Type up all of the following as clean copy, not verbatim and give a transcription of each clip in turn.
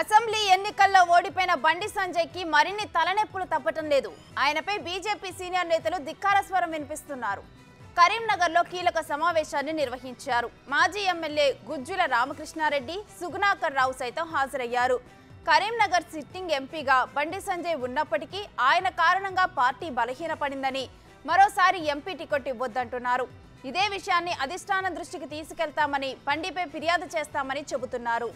Assembly ఎన్నికల్లో ఓడిపోయిన బండి సంజయ్కి మరిన్ని తలనొప్పులు తప్పటం లేదు. ఆయనపై బీజేపీ సీనియర్ నేతలు ధిక్కార స్వరం వినిపిస్తున్నారు. కరీంనగర్లో కీలక సమావేశాన్ని నిర్వహించారు. మాజీ ఎమ్మెల్యే గుజ్జుల రామకృష్ణారెడ్డి, సుగుణాకర్ రావు సైతం హాజరయ్యారు. కరీంనగర్ సిట్టింగ్ ఎంపీగా బండి సంజయ్ ఉన్నప్పటికీ ఆయన కారణంగా పార్టీ బలహీనపడిందని, మరోసారి ఎంపీ టికెట్ ఇవ్వొద్దంటున్నారు. ఇదే విషయాన్ని అధిష్టానం దృష్టికి తీసుకెళ్తామని, బండిపై ఫిర్యాదు చేస్తామని చెబుతున్నారు.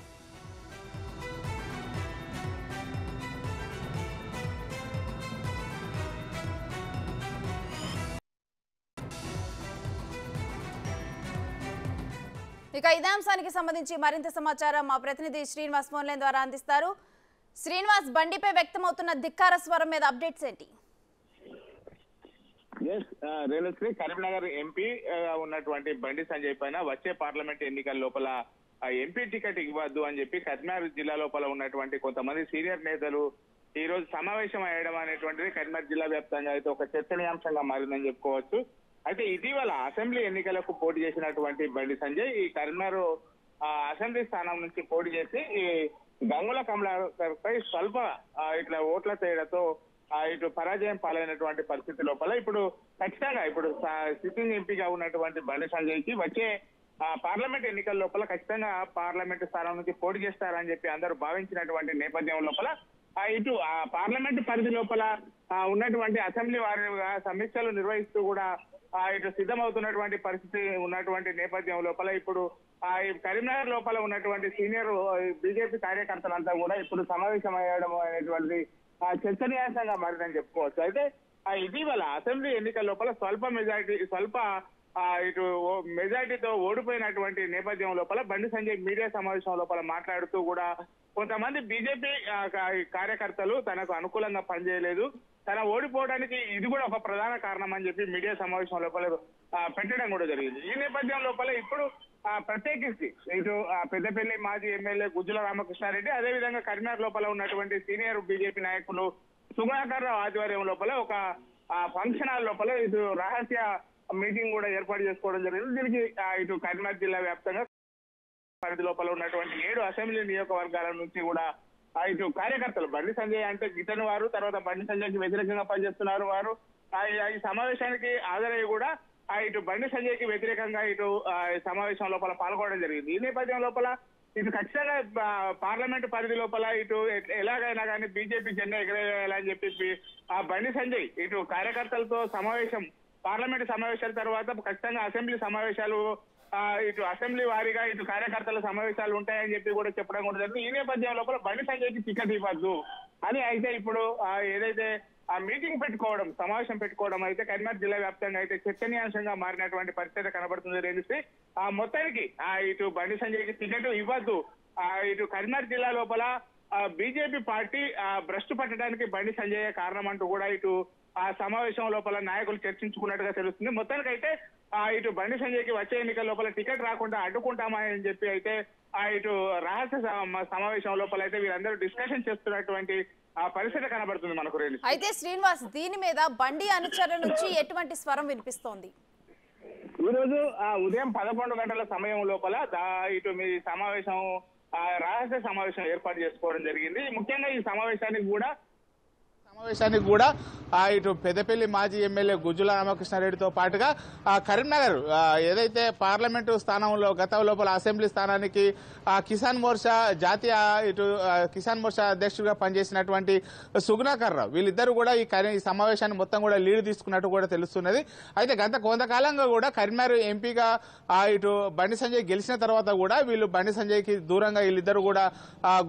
ఇక ఇదే అంశానికి సంబంధించి మరింత సమాచారం మా ప్రతినిధి శ్రీనివాస్ ఫోన్ లైన్ ద్వారా అందిస్తారు. శ్రీనివాస్, బండిపై వ్యక్తమవుతున్న ధిక్కార స్వరం మీద అప్డేట్స్ ఏంటి? రేణుశ్రీ, కరీంనగర్ ఎంపీ ఉన్నటువంటి బండి సంజయ్ పైన వచ్చే పార్లమెంట్ ఎన్నికల లోపల ఎంపీ టికెట్ ఇవ్వద్దు అని చెప్పి కరీంనగర్ జిల్లా లోపల ఉన్నటువంటి కొంతమంది సీనియర్ నేతలు ఈ రోజు సమావేశం అయ్యడం అనేటువంటిది కరీంనగర్ జిల్లా వ్యాప్తంగా అయితే ఒక చర్చనీయాంశంగా మారిందని చెప్పుకోవచ్చు. అయితే ఇటీవల అసెంబ్లీ ఎన్నికలకు పోటీ చేసినటువంటి బండి సంజయ్ ఈ కరీంనగర్ అసెంబ్లీ స్థానం నుంచి పోటీ చేసి ఈ గంగుల కమలాకర్ పై స్వల్ప ఇట్లా ఓట్ల తేడాతో ఇటు పరాజయం పాలైనటువంటి పరిస్థితి లోపల ఇప్పుడు ఖచ్చితంగా ఇప్పుడు సిట్టింగ్ ఎంపీగా ఉన్నటువంటి బండి సంజయ్ కి వచ్చే పార్లమెంట్ ఎన్నికల లోపల ఖచ్చితంగా పార్లమెంట్ స్థానం నుంచి పోటీ చేస్తారని చెప్పి అందరూ భావించినటువంటి నేపథ్యం లోపల ఇటు పార్లమెంట్ పరిధి లోపల ఉన్నటువంటి అసెంబ్లీ వారీగా సమీక్షలు నిర్వహిస్తూ కూడా ఇటు సిద్ధమవుతున్నటువంటి పరిస్థితి ఉన్నటువంటి నేపథ్యం లోపల ఇప్పుడు కరీంనగర్ లోపల ఉన్నటువంటి సీనియర్ బీజేపీ కార్యకర్తలంతా కూడా ఇప్పుడు సమావేశం అయ్యడం అనేటువంటి చర్చనీయాంశంగా మారిందని చెప్పుకోవచ్చు. అయితే ఇటీవల అసెంబ్లీ ఎన్నికల లోపల స్వల్ప ఇటు మెజారిటీతో ఓడిపోయినటువంటి నేపథ్యం లోపల బండి సంజయ్ మీడియా సమావేశం లోపల మాట్లాడుతూ కూడా కొంతమంది బీజేపీ కార్యకర్తలు తనకు అనుకూలంగా పనిచేయలేదు, తన ఓడిపోవడానికి ఇది కూడా ఒక ప్రధాన కారణం అని చెప్పి మీడియా సమావేశం లోపల పెట్టడం కూడా జరిగింది. ఈ నేపథ్యం లోపల ఇప్పుడు ప్రత్యేకించి ఇటు పెద్దపల్లి మాజీ ఎమ్మెల్యే గుజ్జుల రామకృష్ణారెడ్డి, అదేవిధంగా కరీంనగర్ లోపల ఉన్నటువంటి సీనియర్ బీజేపీ నాయకులు సుగుణాకర్ రావు ఆధ్వర్యం లోపల ఒక ఫంక్షన్ హాల్ లోపల ఇటు రహస్య మీటింగ్ కూడా ఏర్పాటు చేసుకోవడం జరిగింది. దీనికి ఇటు కరీంనగర్ జిల్లా వ్యాప్తంగా పరిధి లోపల ఉన్నటువంటి 7 అసెంబ్లీ నియోజకవర్గాల నుంచి కూడా ఇటు కార్యకర్తలు బండి సంజయ్ అంటే గిట్టని వారు, తర్వాత బండి సంజయ్కి వ్యతిరేకంగా పనిచేస్తున్నారు వారు ఈ సమావేశానికి హాజరయ్యి కూడా ఇటు బండి సంజయ్ కి వ్యతిరేకంగా ఇటు సమావేశం లోపల పాల్గొనడం జరిగింది. ఈ నేపథ్యం లోపల ఇటు ఖచ్చితంగా పార్లమెంట్ పరిధి లోపల ఇటు ఎలాగైనా కానీ బీజేపీ జెండా ఎగరేయాలని చెప్పి బండి సంజయ్ ఇటు కార్యకర్తలతో సమావేశం, పార్లమెంట్ సమావేశాల తర్వాత ఖచ్చితంగా అసెంబ్లీ సమావేశాలు ఇటు అసెంబ్లీ వారీగా ఇటు కార్యకర్తల సమావేశాలు ఉంటాయని చెప్పి కూడా చెప్పడం కూడా జరిగింది. ఈ నేపథ్యం లోపల బండి సంజయ్కి టికెట్ ఇవ్వద్దు అని అయితే ఇప్పుడు ఏదైతే మీటింగ్ పెట్టుకోవడం, సమావేశం పెట్టుకోవడం అయితే కరీంనగర్ జిల్లా వ్యాప్తంగా అయితే చర్చనీయాంశంగా మారినటువంటి పరిస్థితి కనబడుతుంది. రేణుశ్రీ, మొత్తానికి ఇటు బండి సంజయ్కి టికెట్ ఇవ్వద్దు, ఇటు కరీంనగర్ జిల్లా లోపల బీజేపీ పార్టీ భ్రష్టు పట్టడానికి బండి సంజయ్ కారణం అంటూ కూడా ఇటు ఆ సమావేశం లోపల నాయకులు చర్చించుకున్నట్టుగా తెలుస్తుంది. మొత్తానికైతే ఇటు బండి సంజయ్కి వచ్చే ఎన్నికల లోపల టికెట్ రాకుండా అడ్డుకుంటామని చెప్పి అయితే ఇటు రహస్య సమావేశం లోపల అయితే వీరందరూ డిస్కషన్ చేస్తున్నటువంటి పరిస్థితి కనబడుతుంది మనకు. అయితే శ్రీనివాస్, దీని మీద బండి అనుచరుల నుంచి ఎటువంటి స్వరం వినిపిస్తోంది? ఈ రోజు ఉదయం 11 గంటల సమయం లోపల ఇటు మీ సమావేశం రహస్య సమావేశం ఏర్పాటు చేసుకోవడం జరిగింది. ముఖ్యంగా ఈ సమావేశానికి కూడా ఇటు పెద్దపల్లి మాజీ ఎమ్మెల్యే గుజ్జుల రామకృష్ణారెడ్డితో పాటుగా కరీంనగర్ ఏదైతే పార్లమెంటు స్థానంలో గత లోపల అసెంబ్లీ స్థానానికి కిసాన్ మోర్చా జాతీయ ఇటు కిసాన్ మోర్చా అధ్యక్షుడిగా పనిచేసినటువంటి సుగుణాకర్ రావు, వీళ్ళిద్దరూ కూడా ఈ సమావేశాన్ని మొత్తం కూడా లీడ్ తీసుకున్నట్టు కూడా తెలుస్తున్నది. అయితే గత కొంతకాలంగా కూడా కరీంనగర్ ఎంపీగా ఇటు బండి సంజయ్ గెలిచిన తర్వాత కూడా వీళ్ళు బండి సంజయ్కి దూరంగా వీళ్ళిద్దరు కూడా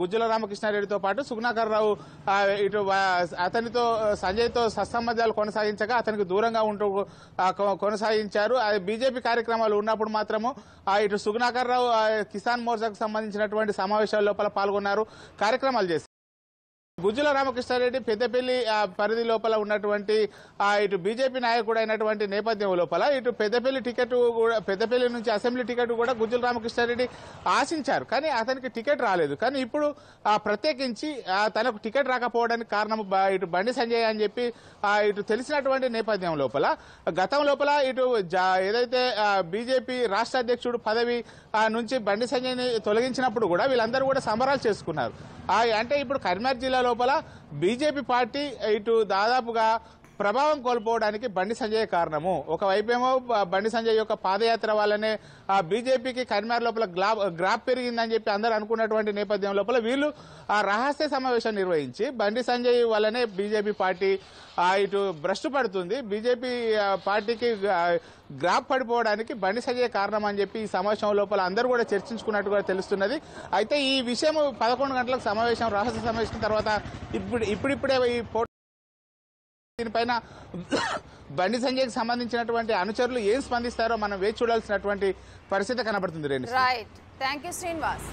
గుజ్జుల రామకృష్ణారెడ్డితో పాటు సుగుణాకర్ రావు ఇటు అతనితో సంజయ్తో సత్సంబంధాలు కొనసాగించగా అతనికి దూరంగా ఉంటూ కొనసాగించారు. బీజేపీ కార్యక్రమాలు ఉన్నప్పుడు మాత్రము ఇటు సుగుణాకర్ రావు కిసాన్ మోర్చాకు సంబంధించినటువంటి సమావేశాల లోపల పాల్గొన్నారు, కార్యక్రమాలు చేశారు. గుజ్జుల రామకృష్ణారెడ్డి పెద్దపల్లి పరిధి లోపల ఉన్నటువంటి ఇటు బీజేపీ నాయకుడు అయినటువంటి నేపథ్యం లోపల ఇటు పెద్దపల్లి నుంచి అసెంబ్లీ టికెట్ కూడా గుజ్జుల రామకృష్ణారెడ్డి ఆశించారు, కానీ అతనికి టికెట్ రాలేదు. కానీ ఇప్పుడు ప్రత్యేకించి తనకు టికెట్ రాకపోవడానికి కారణం ఇటు బండి సంజయ్ అని చెప్పి ఇటు తెలిసినటువంటి నేపథ్యం లోపల గతం లోపల ఇటు ఏదైతే బీజేపీ రాష్ట్ర అధ్యక్షుడు పదవి నుంచి బండి సంజయ్ని తొలగించినప్పుడు కూడా వీళ్ళందరూ కూడా సంబరాలు చేసుకున్నారు. అంటే ఇప్పుడు కరీంనగర్ జిల్లా లోపల బీజేపీ పార్టీ ఇటు దాదాపుగా ప్రభావం కోల్పోవడానికి బండి సంజయ్ కారణము. ఒకవైపేమో బండి సంజయ్ యొక్క పాదయాత్ర వల్లనే బీజేపీకి కరీంనగర్ లోపల గ్రాఫ్ పెరిగిందని చెప్పి అందరూ అనుకున్నటువంటి నేపథ్యం లోపల వీళ్ళు రహస్య సమావేశం నిర్వహించి బండి సంజయ్ వల్లనే బీజేపీ పార్టీ ఇటు భ్రష్టు పడుతుంది, బీజేపీ పార్టీకి గ్రాఫ్ పడిపోవడానికి బండి సంజయ్ కారణం అని చెప్పి ఈ సమావేశం లోపల అందరూ కూడా చర్చించుకున్నట్టుగా తెలుస్తున్నది. అయితే ఈ విషయం 11 గంటలకు సమావేశం, రహస్య సమావేశం తర్వాత ఇప్పుడిప్పుడే ఈ దీనిపైన బండి సంజయ్కి సంబంధించినటువంటి అనుచరులు ఏం స్పందిస్తారో మనం వేచి చూడాల్సినటువంటి పరిస్థితి కనబడుతుంది. Right, thank you Srinivas.